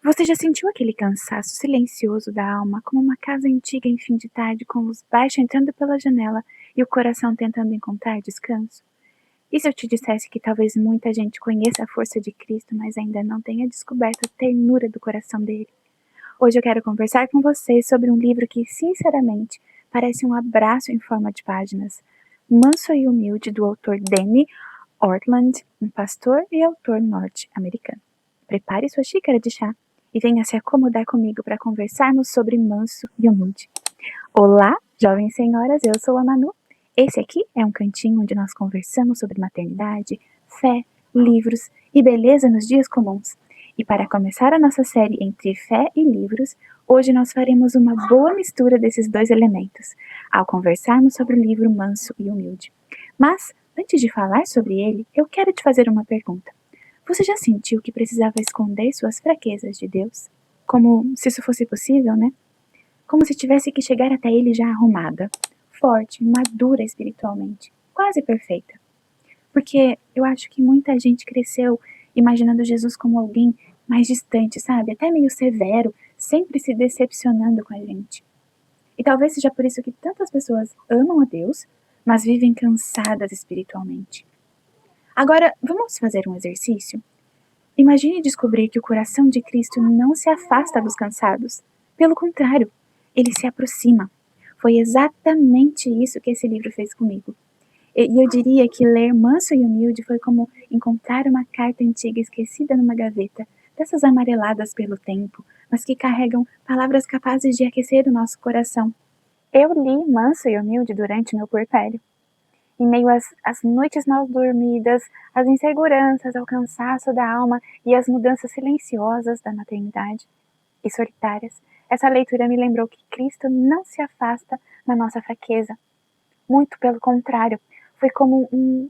Você já sentiu aquele cansaço silencioso da alma, como uma casa antiga em fim de tarde, com luz baixa entrando pela janela e o coração tentando encontrar descanso? E se eu te dissesse que talvez muita gente conheça a força de Cristo, mas ainda não tenha descoberto a ternura do coração dele? Hoje eu quero conversar com você sobre um livro que, sinceramente, parece um abraço em forma de páginas. Manso e Humilde, do autor Danny Ortland, um pastor e autor norte-americano. Prepare sua xícara de chá e venha se acomodar comigo para conversarmos sobre Manso e Humilde. Olá, jovens senhoras, eu sou a Manu. Esse aqui é um cantinho onde nós conversamos sobre maternidade, fé, livros e beleza nos dias comuns. E para começar a nossa série entre fé e livros, hoje nós faremos uma boa mistura desses dois elementos, ao conversarmos sobre o livro Manso e Humilde. Mas, antes de falar sobre ele, eu quero te fazer uma pergunta. Você já sentiu que precisava esconder suas fraquezas de Deus? Como se isso fosse possível, né? Como se tivesse que chegar até ele já arrumada, forte, madura espiritualmente, quase perfeita. Porque eu acho que muita gente cresceu imaginando Jesus como alguém mais distante, sabe? Até meio severo, sempre se decepcionando com a gente. E talvez seja por isso que tantas pessoas amam a Deus, mas vivem cansadas espiritualmente. Agora, vamos fazer um exercício? Imagine descobrir que o coração de Cristo não se afasta dos cansados. Pelo contrário, ele se aproxima. Foi exatamente isso que esse livro fez comigo. E eu diria que ler Manso e Humilde foi como encontrar uma carta antiga esquecida numa gaveta, dessas amareladas pelo tempo, mas que carregam palavras capazes de aquecer o nosso coração. Eu li Manso e Humilde durante meu puerpério. Em meio às noites mal dormidas, às inseguranças, ao cansaço da alma e às mudanças silenciosas da maternidade e solitárias, essa leitura me lembrou que Cristo não se afasta na nossa fraqueza. Muito pelo contrário, foi como um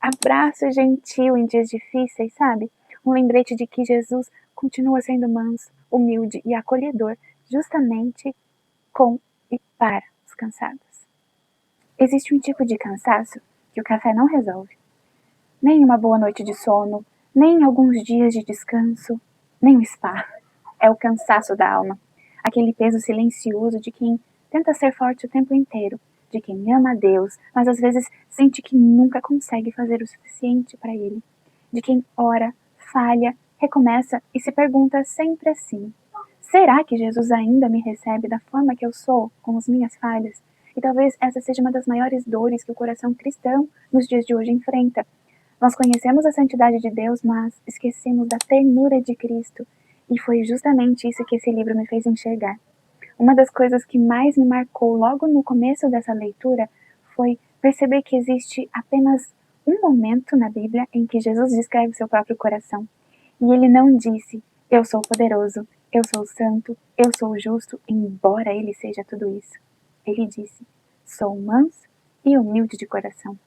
abraço gentil em dias difíceis, sabe? Um lembrete de que Jesus continua sendo manso, humilde e acolhedor, justamente com e para os cansados. Existe um tipo de cansaço que o café não resolve. Nem uma boa noite de sono, nem alguns dias de descanso, nem o spa. É o cansaço da alma. Aquele peso silencioso de quem tenta ser forte o tempo inteiro, de quem ama a Deus, mas às vezes sente que nunca consegue fazer o suficiente para Ele. De quem ora, falha, recomeça e se pergunta sempre assim: será que Jesus ainda me recebe da forma que eu sou, com as minhas falhas? E talvez essa seja uma das maiores dores que o coração cristão nos dias de hoje enfrenta. Nós conhecemos a santidade de Deus, mas esquecemos da ternura de Cristo. E foi justamente isso que esse livro me fez enxergar. Uma das coisas que mais me marcou logo no começo dessa leitura foi perceber que existe apenas um momento na Bíblia em que Jesus descreve seu próprio coração. E ele não disse: eu sou poderoso, eu sou santo, eu sou justo, embora ele seja tudo isso. Ele disse: sou manso e humilde de coração.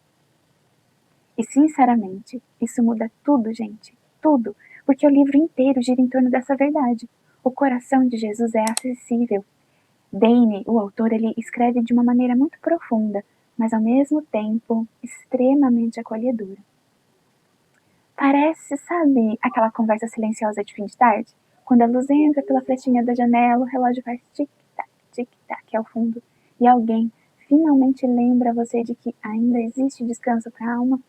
E sinceramente, isso muda tudo, gente. Tudo. Porque o livro inteiro gira em torno dessa verdade. O coração de Jesus é acessível. Dane, o autor, ele escreve de uma maneira muito profunda, mas ao mesmo tempo extremamente acolhedora. Parece, sabe, aquela conversa silenciosa de fim de tarde? Quando a luz entra pela flechinha da janela, o relógio faz tic-tac ao fundo, e alguém finalmente lembra você de que ainda existe descanso para a alma.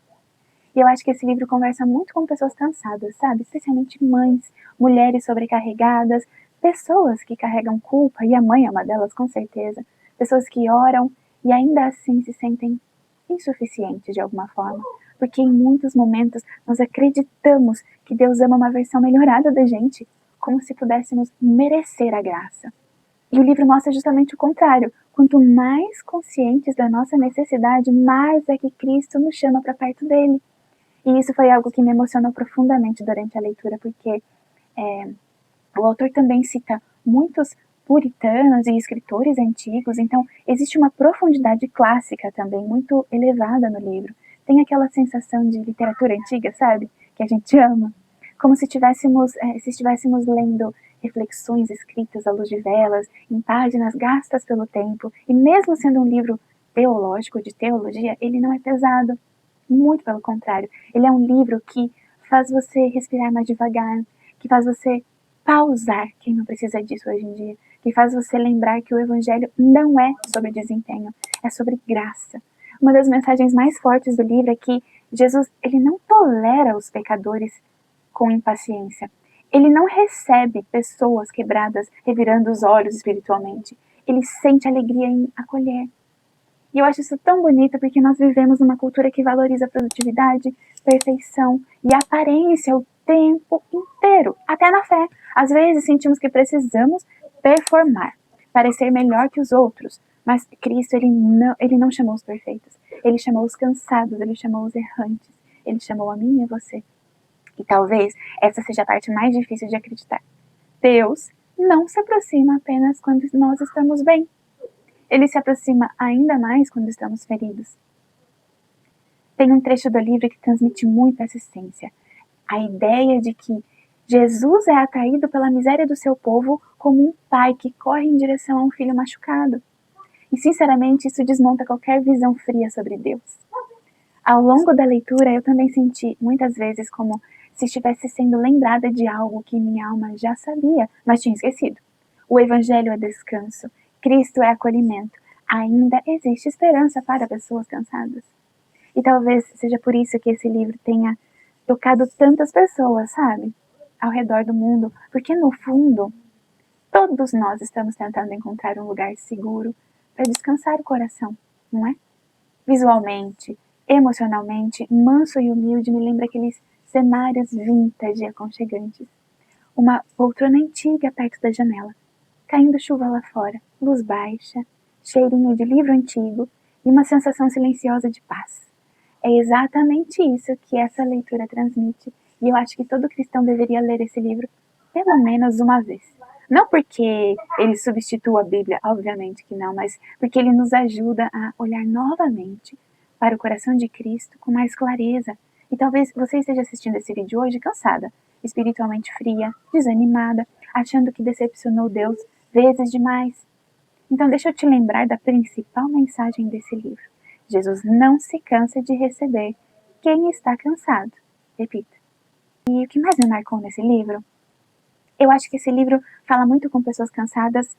E eu acho que esse livro conversa muito com pessoas cansadas, sabe? Especialmente mães, mulheres sobrecarregadas, pessoas que carregam culpa, e a mãe é uma delas, com certeza. Pessoas que oram e ainda assim se sentem insuficientes de alguma forma. Porque em muitos momentos nós acreditamos que Deus ama uma versão melhorada da gente, como se pudéssemos merecer a graça. E o livro mostra justamente o contrário. Quanto mais conscientes da nossa necessidade, mais é que Cristo nos chama para perto dele. E isso foi algo que me emocionou profundamente durante a leitura, porque o autor também cita muitos puritanos e escritores antigos, então existe uma profundidade clássica também muito elevada no livro. Tem aquela sensação de literatura antiga, sabe? Que a gente ama. Como se estivéssemos lendo reflexões escritas à luz de velas, em páginas gastas pelo tempo, e mesmo sendo um livro teológico, de teologia, ele não é pesado. Muito pelo contrário, ele é um livro que faz você respirar mais devagar, que faz você pausar quem não precisa disso hoje em dia, que faz você lembrar que o evangelho não é sobre desempenho, é sobre graça. Uma das mensagens mais fortes do livro é que Jesus, ele não tolera os pecadores com impaciência. Ele não recebe pessoas quebradas revirando os olhos espiritualmente. Ele sente alegria em acolher. E eu acho isso tão bonito porque nós vivemos numa cultura que valoriza produtividade, perfeição e aparência o tempo inteiro, até na fé. Às vezes sentimos que precisamos performar, parecer melhor que os outros, mas Cristo, ele não chamou os perfeitos. Ele chamou os cansados, ele chamou os errantes, ele chamou a mim e a você. E talvez essa seja a parte mais difícil de acreditar. Deus não se aproxima apenas quando nós estamos bem. Ele se aproxima ainda mais quando estamos feridos. Tem um trecho do livro que transmite muito essa essência. A ideia de que Jesus é atraído pela miséria do seu povo como um pai que corre em direção a um filho machucado. E, sinceramente, isso desmonta qualquer visão fria sobre Deus. Ao longo da leitura, eu também senti, muitas vezes, como se estivesse sendo lembrada de algo que minha alma já sabia, mas tinha esquecido. O Evangelho é descanso. Cristo é acolhimento. Ainda existe esperança para pessoas cansadas. E talvez seja por isso que esse livro tenha tocado tantas pessoas, sabe? Ao redor do mundo. Porque, no fundo, todos nós estamos tentando encontrar um lugar seguro para descansar o coração, não é? Visualmente, emocionalmente, manso e humilde me lembra aqueles cenários vintage e aconchegantes. Uma poltrona antiga perto da janela, caindo chuva lá fora, luz baixa, cheirinho de livro antigo e uma sensação silenciosa de paz. É exatamente isso que essa leitura transmite, e eu acho que todo cristão deveria ler esse livro pelo menos uma vez. Não porque ele substitua a Bíblia, obviamente que não, mas porque ele nos ajuda a olhar novamente para o coração de Cristo com mais clareza. E talvez você esteja assistindo esse vídeo hoje cansada, espiritualmente fria, desanimada, achando que decepcionou Deus vezes demais. Então deixa eu te lembrar da principal mensagem desse livro. Jesus não se cansa de receber quem está cansado. Repita. E o que mais me marcou nesse livro? Eu acho que esse livro fala muito com pessoas cansadas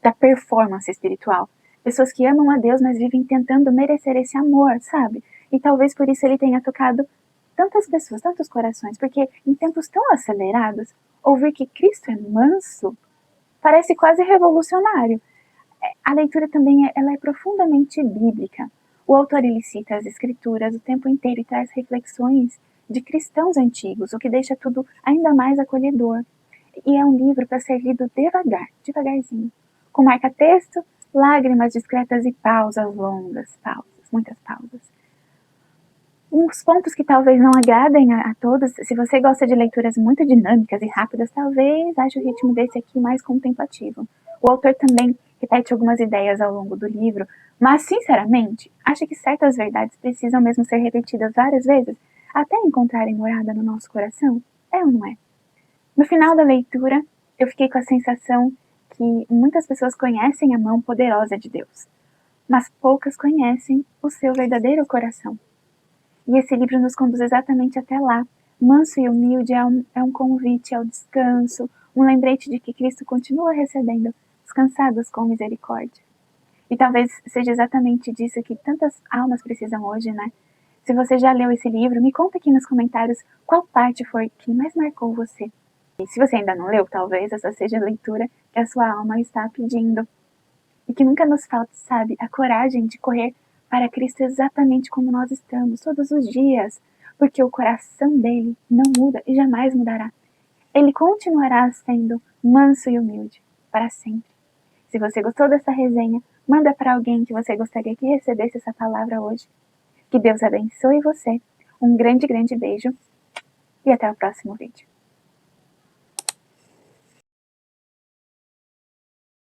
da performance espiritual. Pessoas que amam a Deus, mas vivem tentando merecer esse amor, sabe? E talvez por isso ele tenha tocado tantas pessoas, tantos corações, porque em tempos tão acelerados, ouvir que Cristo é manso parece quase revolucionário. A leitura também ela é profundamente bíblica. O autor ele cita as escrituras o tempo inteiro e traz reflexões de cristãos antigos, o que deixa tudo ainda mais acolhedor. E é um livro para ser lido devagar, devagarzinho, com marca-texto, lágrimas discretas e pausas longas, muitas pausas. Uns pontos que talvez não agradem a todos, se você gosta de leituras muito dinâmicas e rápidas, talvez ache o ritmo desse aqui mais contemplativo. O autor também repete algumas ideias ao longo do livro, mas, sinceramente, acho que certas verdades precisam mesmo ser repetidas várias vezes, até encontrarem morada no nosso coração? É ou não é? No final da leitura, eu fiquei com a sensação que muitas pessoas conhecem a mão poderosa de Deus, mas poucas conhecem o seu verdadeiro coração. E esse livro nos conduz exatamente até lá. Manso e humilde é um convite ao descanso, um lembrete de que Cristo continua recebendo os cansados com misericórdia. E talvez seja exatamente disso que tantas almas precisam hoje, né? Se você já leu esse livro, me conta aqui nos comentários qual parte foi que mais marcou você. E se você ainda não leu, talvez essa seja a leitura que a sua alma está pedindo. E que nunca nos falte, sabe, a coragem de correr para Cristo exatamente como nós estamos, todos os dias, porque o coração dele não muda e jamais mudará. Ele continuará sendo manso e humilde, para sempre. Se você gostou dessa resenha, manda para alguém que você gostaria que recebesse essa palavra hoje. Que Deus abençoe você. Um grande, grande beijo e até o próximo vídeo.